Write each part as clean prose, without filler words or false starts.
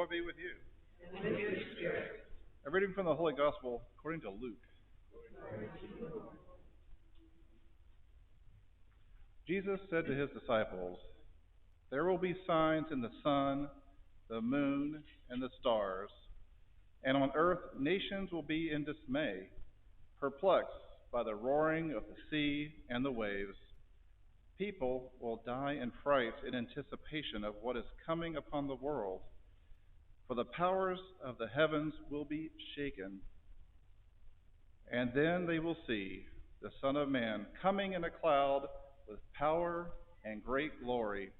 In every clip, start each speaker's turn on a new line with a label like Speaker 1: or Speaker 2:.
Speaker 1: Lord be with you.
Speaker 2: And with your spirit.
Speaker 1: A reading from the Holy Gospel according to Luke. Jesus said to his disciples, "There will be signs in the sun, the moon, and the stars, and on earth nations will be in dismay, perplexed by the roaring of the sea and the waves. People will die in fright in anticipation of what is coming upon the world, for the powers of the heavens will be shaken. And then they will see the Son of Man coming in a cloud with power and great glory.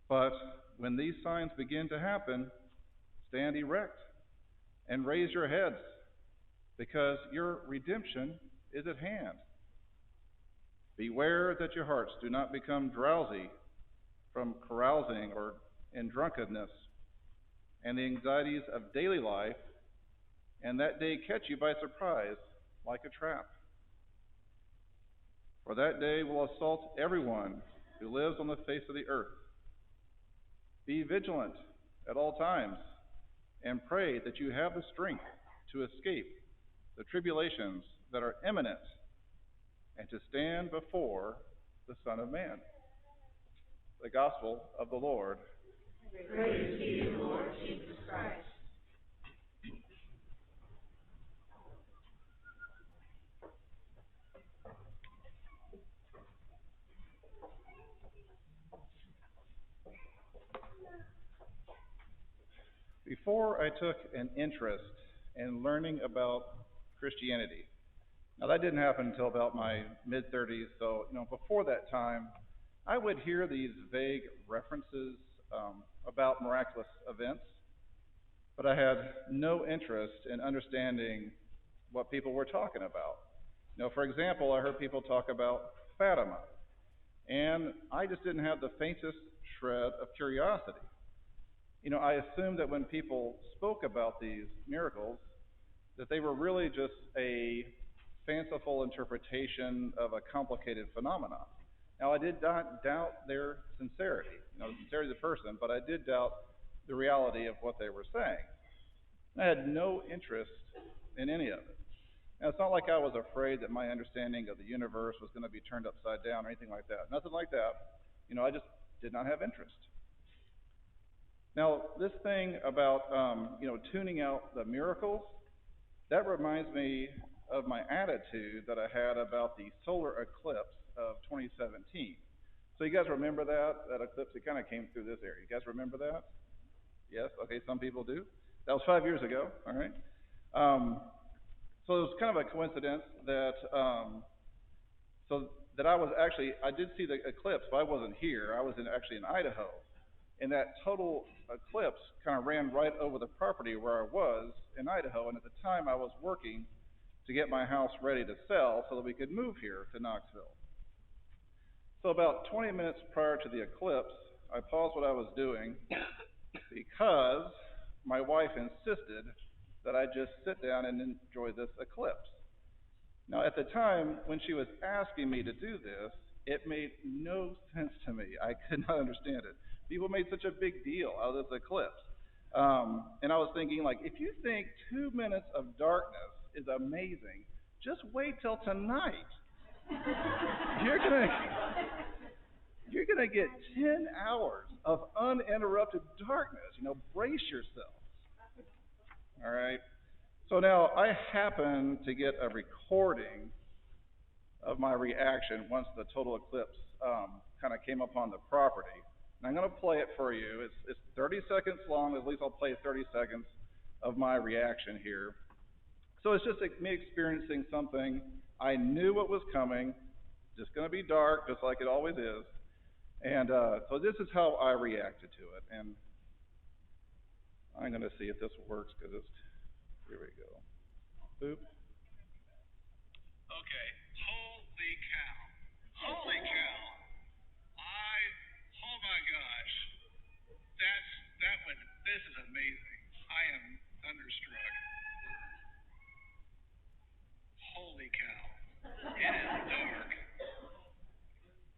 Speaker 1: But when these signs begin to happen, stand erect and raise your heads, because your redemption is at hand. Beware that your hearts do not become drowsy from carousing or in drunkenness and the anxieties of daily life, and that day catch you by surprise like a trap. For that day will assault everyone who lives on the face of the earth. Be vigilant at all times and pray that you have the strength to escape the tribulations that are imminent and to stand before the Son of Man." The Gospel of the Lord.
Speaker 2: Praise to you, Lord Jesus Christ.
Speaker 1: Before I took an interest in learning about Christianity, now that didn't happen until about my mid-30s, so before that time, I would hear these vague references about miraculous events, but I had no interest in understanding what people were talking about. For example, I heard people talk about Fatima, and I just didn't have the faintest shred of curiosity. I assumed that when people spoke about these miracles, that they were really just a fanciful interpretation of a complicated phenomenon. Now, I did not doubt their sincerity, the sincerity of the person, but I did doubt the reality of what they were saying. I had no interest in any of it. Now, it's not like I was afraid that my understanding of the universe was going to be turned upside down or anything like that. Nothing like that. I just did not have interest. Now, this thing about, tuning out the miracles, that reminds me of my attitude that I had about the solar eclipse of 2017. So you guys remember that eclipse? It kind of came through this area. You guys remember that? Yes? Okay, some people do. That was 5 years ago, all right? So it was kind of a coincidence that, I did see the eclipse, but I wasn't here. I was actually in Idaho. And that total eclipse kind of ran right over the property where I was in Idaho. And at the time, I was working to get my house ready to sell so that we could move here to Knoxville. So about 20 minutes prior to the eclipse, I paused what I was doing because my wife insisted that I just sit down and enjoy this eclipse. Now, at the time, when she was asking me to do this, it made no sense to me. I could not understand it. People made such a big deal out of this eclipse. And I was thinking, if you think 2 minutes of darkness is amazing, just wait till tonight. You're gonna get 10 hours of uninterrupted darkness. Brace yourself. All right. So now I happen to get a recording of my reaction once the total eclipse kind of came upon the property. And I'm going to play it for you. It's 30 seconds long. At least I'll play 30 seconds of my reaction here. So it's just me experiencing something. I knew what was coming. Just going to be dark, just like it always is. And so this is how I reacted to it. And I'm going to see if this works because here we go. Boop.
Speaker 3: Okay. Holy cow. Holy cow. Oh my gosh. This is amazing. I am thunderstruck. Holy cow. It is dark.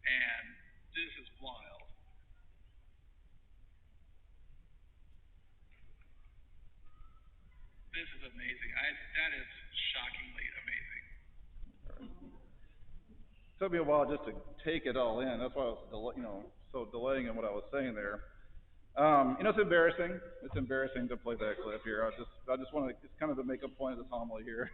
Speaker 3: And this is wild.
Speaker 1: took me a while just to take it all in. That's why I was, so delaying in what I was saying there. It's embarrassing. It's embarrassing to play that clip here. I just want to, it's kind of to make a point of this homily here.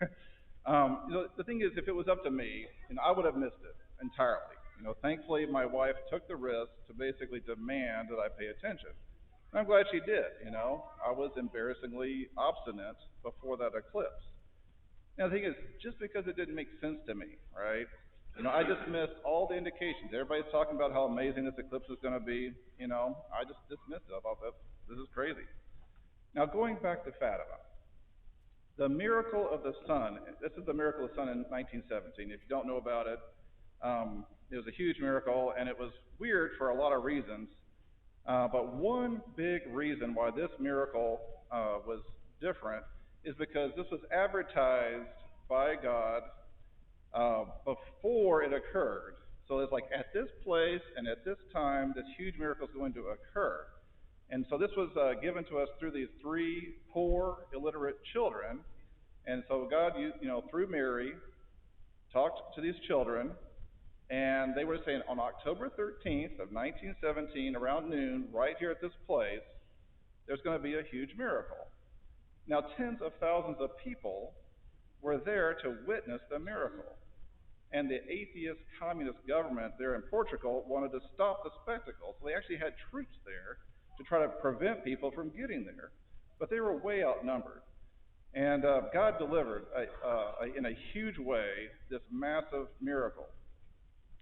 Speaker 1: The thing is, if it was up to me, I would have missed it entirely. Thankfully, my wife took the risk to basically demand that I pay attention. And I'm glad she did. I was embarrassingly obstinate before that eclipse. Now, the thing is, just because it didn't make sense to me, right? I just missed all the indications. Everybody's talking about how amazing this eclipse is going to be. I just dismissed it. I thought this is crazy. Now, going back to Fatima, the miracle of the sun. This is the miracle of the sun in 1917. If you don't know about it, it was a huge miracle, and it was weird for a lot of reasons. But one big reason why this miracle was different is because this was advertised by God before it occurred. So it's like at this place and at this time, this huge miracle is going to occur. And so this was given to us through these three poor, illiterate children. And so God, through Mary, talked to these children, and they were saying on October 13th of 1917, around noon, right here at this place, there's going to be a huge miracle. Now, tens of thousands of people were there to witness the miracle. And the atheist communist government there in Portugal wanted to stop the spectacle. So they actually had troops there to try to prevent people from getting there. But they were way outnumbered. And God delivered in a huge way this massive miracle.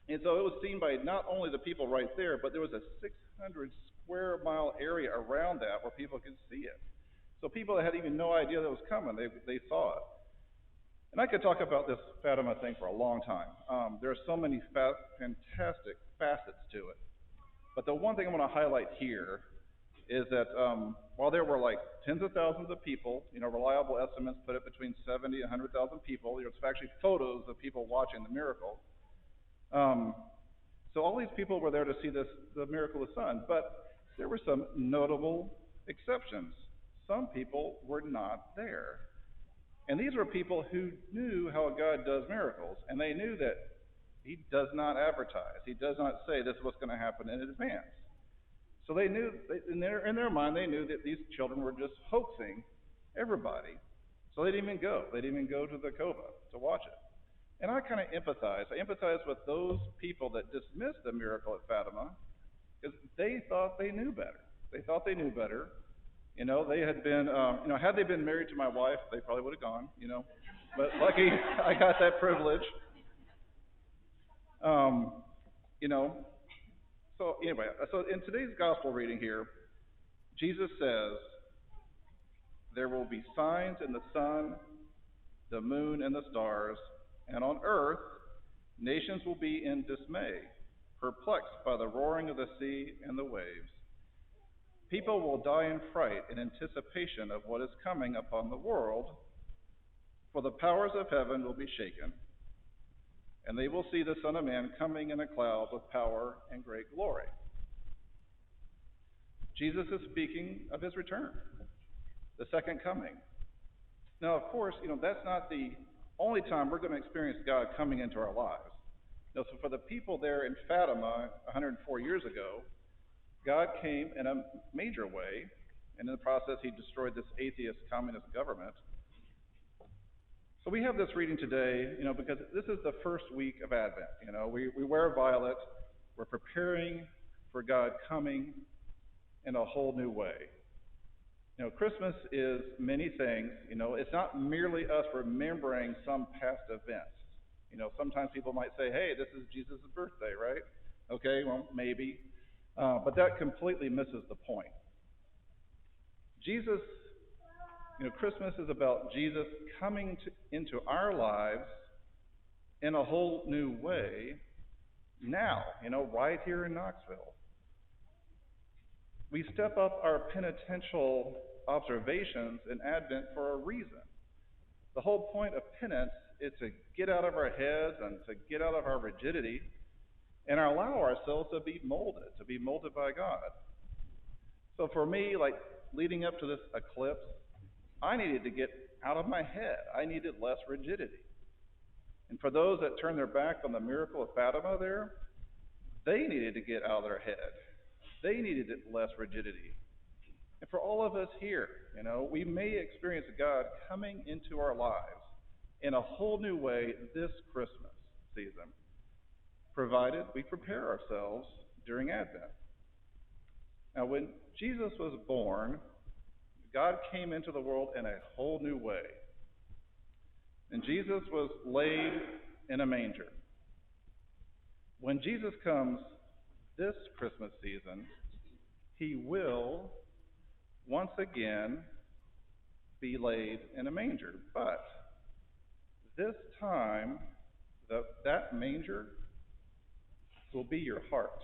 Speaker 1: And so it was seen by not only the people right there, but there was a 600 square mile area around that where people could see it. So people that had even no idea that it was coming, they saw it. And I could talk about this Fatima thing for a long time. There are so many fantastic facets to it. But the one thing I want to highlight here is that while there were like tens of thousands of people, reliable estimates put it between 70 and 100,000 people. There's actually photos of people watching the miracle. So all these people were there to see the miracle of the sun. But there were some notable exceptions. Some people were not there. And these were people who knew how God does miracles, and they knew that He does not advertise. He does not say this is what's going to happen in advance. So they knew, in their mind, they knew that these children were just hoaxing everybody. So they didn't even go. They didn't even go to the cova to watch it. And I kind of empathize. I empathize with those people that dismissed the miracle at Fatima because they thought they knew better. They thought they knew better. They had been, had they been married to my wife, they probably would have gone, But lucky, I got that privilege. So anyway, so in today's gospel reading here, Jesus says, there will be signs in the sun, the moon, and the stars, and on earth, nations will be in dismay, perplexed by the roaring of the sea and the waves. People will die in fright in anticipation of what is coming upon the world, for the powers of heaven will be shaken, and they will see the Son of Man coming in a cloud with power and great glory. Jesus is speaking of His return, the second coming. Now, of course, that's not the only time we're going to experience God coming into our lives. So for the people there in Fatima 104 years ago, God came in a major way, and in the process, He destroyed this atheist communist government. So we have this reading today, because this is the first week of Advent. We wear violet. We're preparing for God coming in a whole new way. Christmas is many things. It's not merely us remembering some past events. Sometimes people might say, hey, this is Jesus' birthday, right? Okay, well, maybe. But that completely misses the point. Jesus, Christmas is about Jesus coming into our lives in a whole new way now, right here in Knoxville. We step up our penitential observations in Advent for a reason. The whole point of penance is to get out of our heads and to get out of our rigidity and allow ourselves to be molded by God. So for me, like leading up to this eclipse, I needed to get out of my head. I needed less rigidity. And for those that turned their back on the miracle of Fatima there, they needed to get out of their head. They needed less rigidity. And for all of us here, we may experience God coming into our lives in a whole new way this Christmas season, provided we prepare ourselves during Advent. Now, when Jesus was born, God came into the world in a whole new way. And Jesus was laid in a manger. When Jesus comes this Christmas season, he will once again be laid in a manger. But this time, that manger will be your heart.